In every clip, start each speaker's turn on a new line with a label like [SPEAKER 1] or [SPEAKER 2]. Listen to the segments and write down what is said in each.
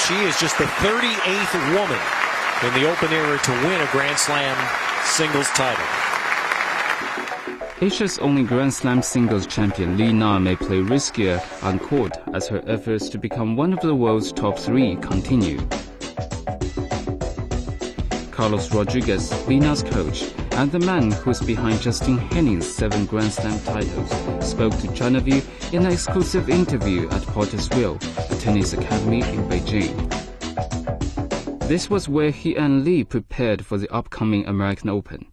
[SPEAKER 1] she is just the 38th woman in the Open era to win a Grand Slam singles title.
[SPEAKER 2] Asia's only Grand Slam singles champion Li Na may play riskier on court as her efforts to become one of the world's top 3 continue. Carlos Rodriguez, Li Na's coach, and the man who's behind Justin Henning's 7 Grand Slam titles, spoke to China View in an exclusive interview at Potter's Wheel, a tennis academy in Beijing. This was where he and Li prepared for the upcoming American Open.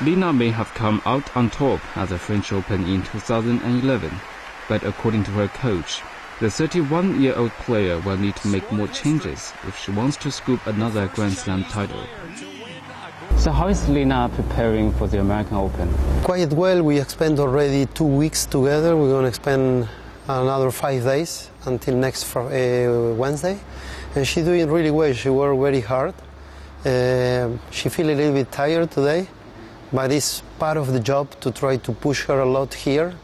[SPEAKER 2] Li Na may have come out on top at the French Open in 2011, but according to her coach, the 31-year-old player will need to make more changes if she wants to scoop another Grand Slam title. So how is Li Na preparing for the American Open?
[SPEAKER 3] Quite well. We spent already 2 weeks together. We're going to spend another 5 days until next Wednesday. And she's doing really well. She worked very hard. She feels a little bit tired today, but it's part of the job to try to push her a lot here.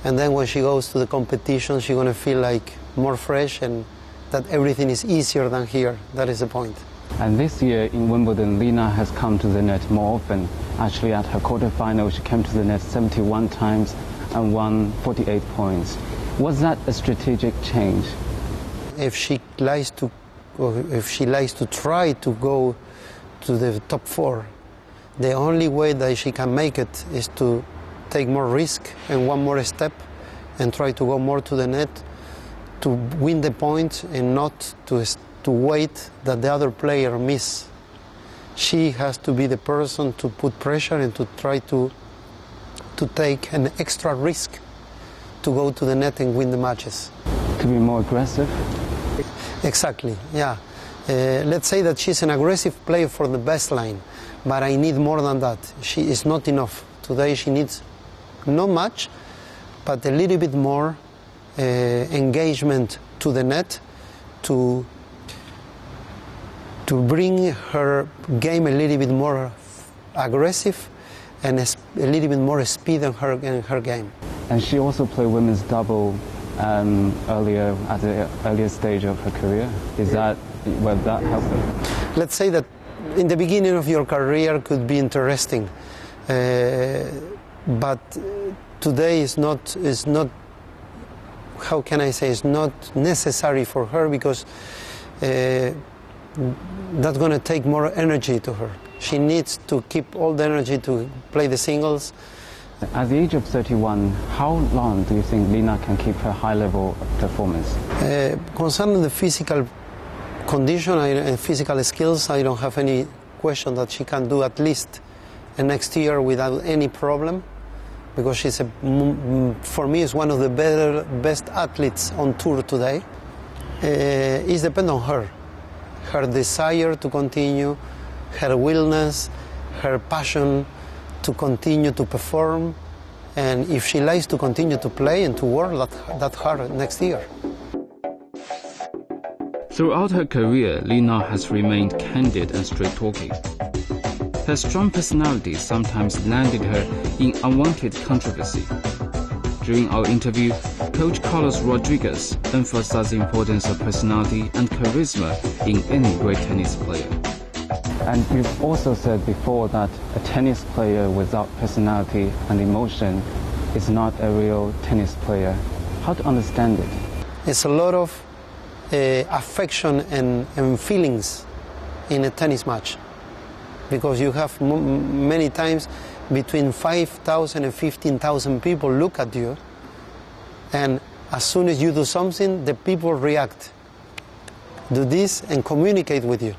[SPEAKER 3] And then when she goes to the competition, she's going to feel like more fresh and that everything is easier than here. That is the point.
[SPEAKER 2] And this year in Wimbledon, Li Na has come to the net more often. Actually, at her quarterfinal, she came to the net 71 times and won 48 points. Was that a strategic change?
[SPEAKER 3] If she likes to try to go to the top 4, the only way that she can make it is to take more risk and one more step and try to go more to the net to win the point and not to wait that the other player miss. She has to be the person to put pressure and to try to take an extra risk to go to the net and win the matches.
[SPEAKER 2] To be more aggressive?
[SPEAKER 3] Exactly, yeah. Let's say that she's an aggressive player for the best line, but I need more than that. She is not enough. Today she needs not much, but a little bit more engagement to the net to bring her game a little bit more aggressive and a little bit more speed in her game.
[SPEAKER 2] And she also played women's double earlier at the earlier stage of her career. Is that will that help her?
[SPEAKER 3] Let's say that in the beginning of your career could be interesting, but today is not. How can I say? It's not necessary for her because that's going to take more energy to her. She needs to keep all the energy to play the singles.
[SPEAKER 2] At the age of 31, how long do you think Li Na can keep her high level of performance?
[SPEAKER 3] Concerning the physical condition and physical skills, I don't have any question that she can do at least next year without any problem, because she's for me is one of the best athletes on tour today. It depends on her desire to continue, her willingness, her passion to continue to perform, and if she likes to continue to play and to work that hard next year.
[SPEAKER 2] Throughout her career, Li Na has remained candid and straight-talking. Her strong personality sometimes landed her in unwanted controversy. During our interview, Coach Carlos Rodriguez emphasized the importance of personality and charisma in any great tennis player. And you've also said before that a tennis player without personality and emotion is not a real tennis player. How to understand it?
[SPEAKER 3] It's a lot of affection and feelings in a tennis match, because you have many times between 5,000 and 15,000 people look at you, and as soon as you do something, the people react, do this and communicate with you.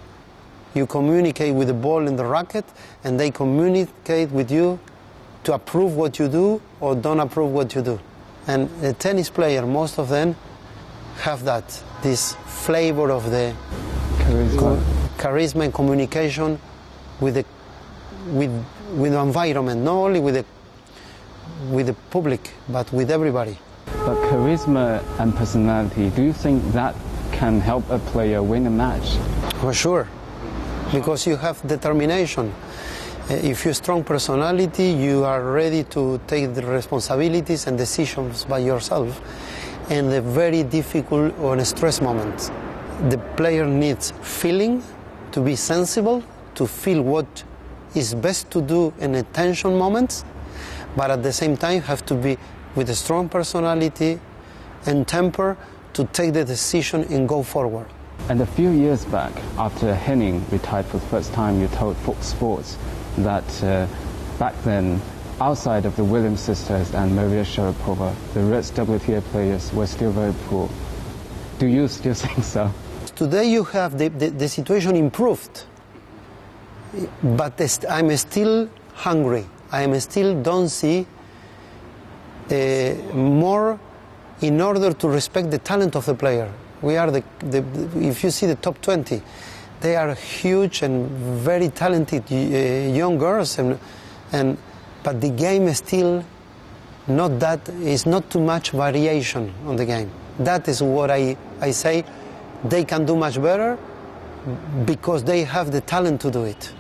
[SPEAKER 3] You communicate with the ball in the racket, and they communicate with you to approve what you do or don't approve what you do. And the tennis player, most of them, have this flavor of the charisma and communication with the environment, not only with the public, but with everybody.
[SPEAKER 2] But charisma and personality, do you think that can help a player win a match?
[SPEAKER 3] For sure, because you have determination. If you're a strong personality, you are ready to take the responsibilities and decisions by yourself in the very difficult or in stress moments. The player needs feeling, to be sensible, to feel what is best to do in the tension moments, but at the same time have to be with a strong personality and temper to take the decision and go forward.
[SPEAKER 2] And a few years back, after Henning retired for the first time, you told Fox Sports that back then, outside of the Williams sisters and Maria Sharapova, the rest WTA players were still very poor. Do you still think so?
[SPEAKER 3] Today you have the situation improved, but I'm still hungry. I still don't see more in order to respect the talent of the player. We are if you see the top 20, they are huge and very talented young girls, but the game is still not that. Is not too much variation on the game. That is what I say. They can do much better because they have the talent to do it.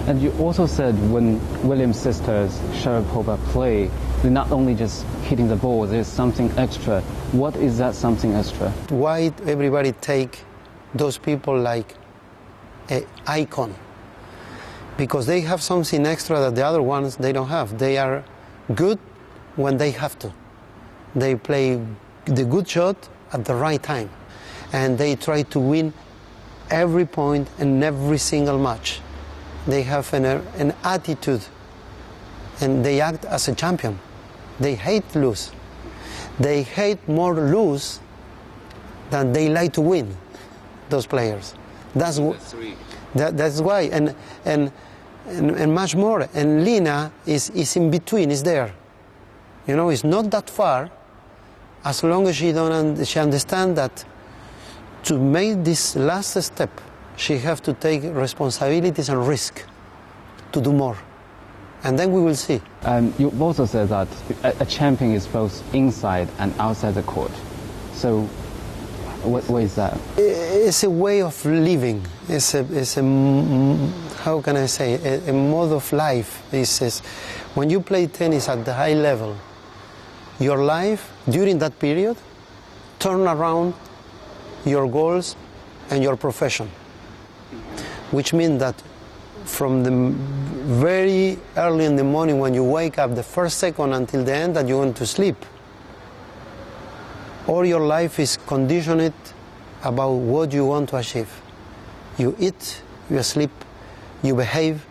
[SPEAKER 2] And you also said when Williams sisters, Sharapova play, they're not only just hitting the ball, there's something extra. What is that something extra?
[SPEAKER 3] Why everybody take those people like an icon? Because they have something extra that the other ones they don't have. They are good when they have to. They play the good shot at the right time. And they try to win every point in every single match. They have an attitude, and they act as a champion. They hate lose. They hate more lose than they like to win, those players. That's why, and much more. And Lina is in between, is there. You know, it's not that far, as long as she understands that to make this last step, she has to take responsibilities and risk to do more. And then we will see.
[SPEAKER 2] You also said that a champion is both inside and outside the court. So what is that?
[SPEAKER 3] It's a way of living. It's a how can I say, a mode of life. When you play tennis at the high level, your life during that period turn around your goals and your profession, which means that from the very early in the morning when you wake up, the first second until the end that you want to sleep, all your life is conditioned about what you want to achieve. You eat, you sleep, you behave,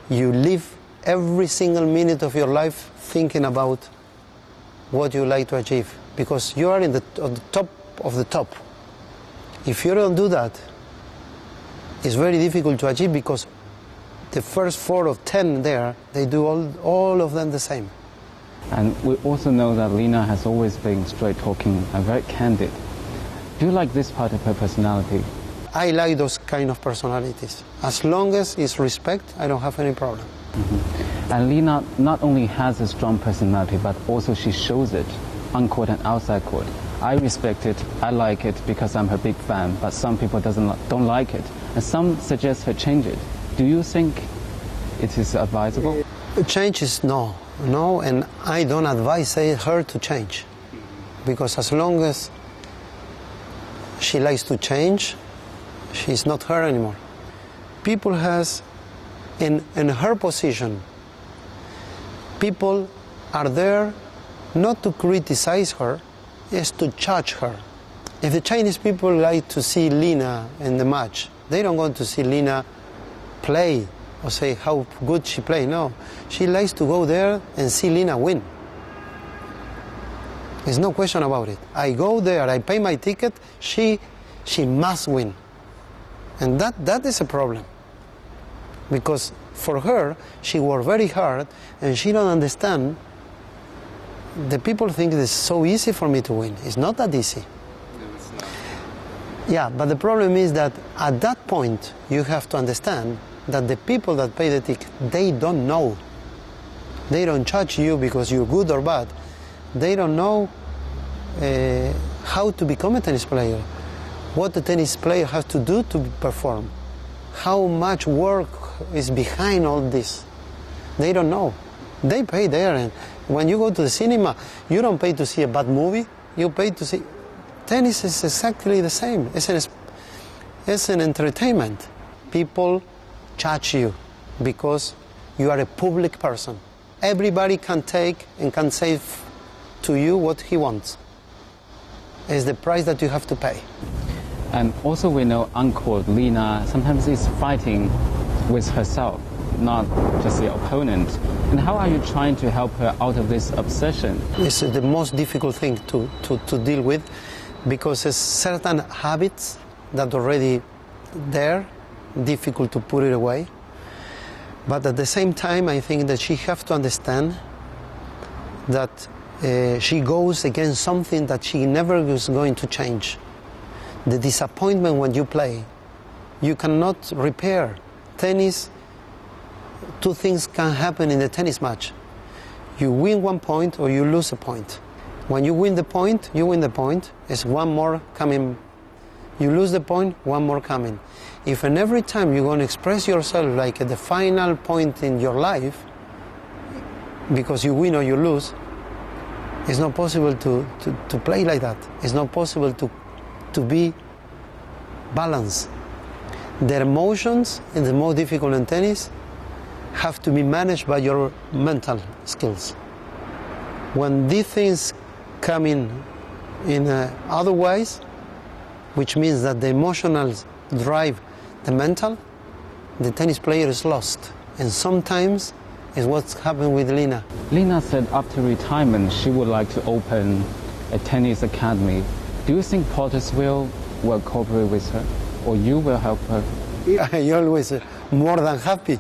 [SPEAKER 3] you live every single minute of your life thinking about what you like to achieve, because you are on the top of the top. If you don't do that, it's very difficult to achieve, because the first 4 or 10 there, they do all of them the same.
[SPEAKER 2] And we also know that Lina has always been straight-talking and very candid. Do you like this part of her personality?
[SPEAKER 3] I like those kind of personalities. As long as it's respect, I don't have any problem.
[SPEAKER 2] Mm-hmm. And Lina not only has a strong personality, but also she shows it on court and outside court. I respect it, I like it because I'm her big fan, but some people don't like it. And some suggest her change it. Do you think it is advisable?
[SPEAKER 3] Change is no, and I don't advise her to change. Because as long as she likes to change, she's not her anymore. People has, in her position, people are there not to criticize her, is to judge her. If the Chinese people like to see Lina in the match, they don't want to see Lina play or say how good she plays. No, she likes to go there and see Lina win. There's no question about it. I go there, I pay my ticket, she must win. And that is a problem. Because for her, she worked very hard and she don't understand. The people think it's so easy for me to win. It's not that easy.
[SPEAKER 2] No, it's not.
[SPEAKER 3] Yeah, but the problem is that at that point, you have to understand that the people that pay the ticket, they don't know. They don't judge you because you're good or bad. They don't know how to become a tennis player, what the tennis player has to do to perform, how much work is behind all this. They don't know. They pay there. And when you go to the cinema, you don't pay to see a bad movie. You pay to see... Tennis is exactly the same. It's an entertainment. People judge you because you are a public person. Everybody can take and can say to you what he wants. It's the price that you have to pay.
[SPEAKER 2] And also we know on-court Lina sometimes is fighting with herself, not just the opponent. And how are you trying to help her out of this obsession?
[SPEAKER 3] It's the most difficult thing to deal with, because there's certain habits that are already there, difficult to put it away. But at the same time, I think that she has to understand that she goes against something that she never is going to change. The disappointment when you play, you cannot repair. Tennis, two things can happen in the tennis match. You win 1 point or you lose a point. When you win the point, you win the point. It's one more coming. You lose the point, one more coming. If and every time you're going to express yourself like at the final point in your life, because you win or you lose, it's not possible to play like that. It's not possible to be balanced. The emotions, and the most difficult in tennis, have to be managed by your mental skills. When these things come in otherwise, which means that the emotional drive the mental, the tennis player is lost. And sometimes is what's happened with Lina.
[SPEAKER 2] Lina said after retirement she would like to open a tennis academy. Do you think Pottersville will cooperate with her, or you will help her?
[SPEAKER 3] I always more than happy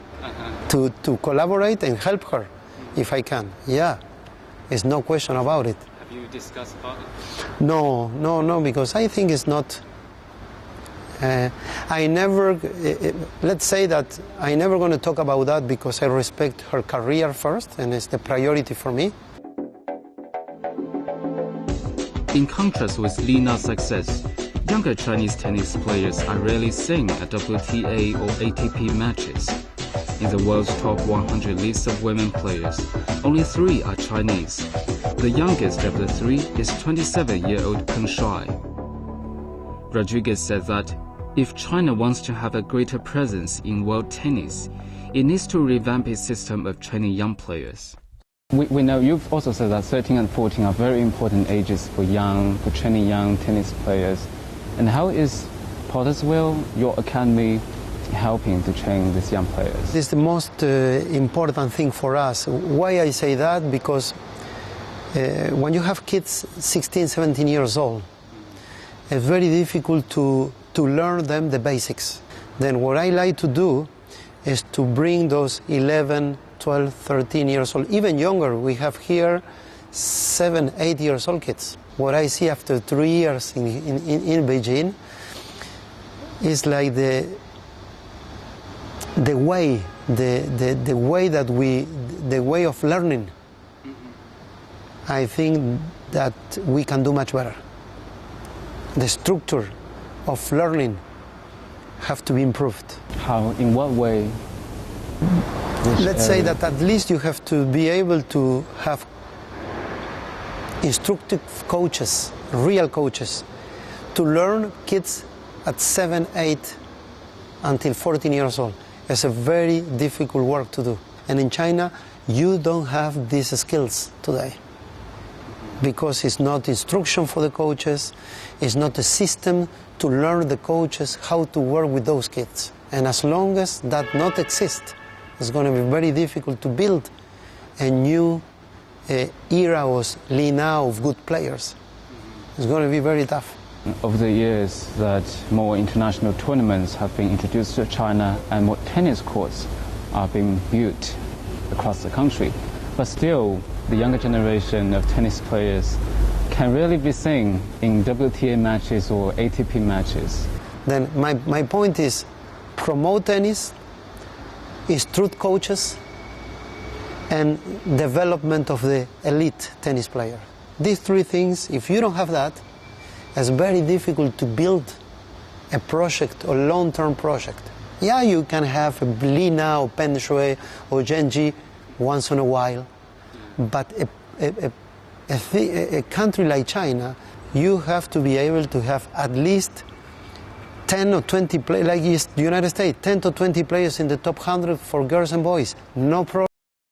[SPEAKER 3] to collaborate and help her if I can. Yeah, there's no question about it.
[SPEAKER 2] Have you discussed about it?
[SPEAKER 3] No, because I think it's not... I never, let's say that I never going to talk about that because I respect her career first and it's the priority for me.
[SPEAKER 2] In contrast with Lina's success, younger Chinese tennis players are rarely seen at WTA or ATP matches. In the world's top 100 list of women players, only 3 are Chinese. The youngest of the 3 is 27-year-old Peng Shuai. Rodriguez said that if China wants to have a greater presence in world tennis, it needs to revamp its system of training young players. We know you've also said that 13 and 14 are very important ages for training young tennis players. And how is Pottersville, your academy, helping to train these young players?
[SPEAKER 3] This is the most important thing for us. Why I say that? Because when you have kids 16, 17 years old, it's very difficult to learn them the basics. Then what I like to do is to bring those 11, 12, 13 years old, even younger. We have here 7, 8 years old kids. What I see after 3 years in Beijing is like the way of learning. I think that we can do much better. The structure of learning have to be improved.
[SPEAKER 2] How? In what way?
[SPEAKER 3] Let's say that at least you have to be able to have instructive coaches, real coaches, to learn kids at 7, 8 until 14 years old. It's a very difficult work to do. And in China, you don't have these skills today, because it's not instruction for the coaches, it's not a system to learn the coaches how to work with those kids. And as long as that not exists, it's going to be very difficult to build a new era of Lina of good players. It's going to be very tough.
[SPEAKER 2] Over the years that more international tournaments have been introduced to China and more tennis courts are being built across the country, but still the younger generation of tennis players can rarely be seen in WTA matches or ATP matches.
[SPEAKER 3] Then my point is promote tennis, instruct coaches, and development of the elite tennis player. These 3 things, if you don't have that, it's very difficult to build a project, a long-term project. Yeah, you can have Lina or Peng Shuai or Zheng Ji, once in a while. But a country like China, you have to be able to have at least 10 or 20 players, like the United States, 10 to 20 players in the top 100 for girls and boys. No problem.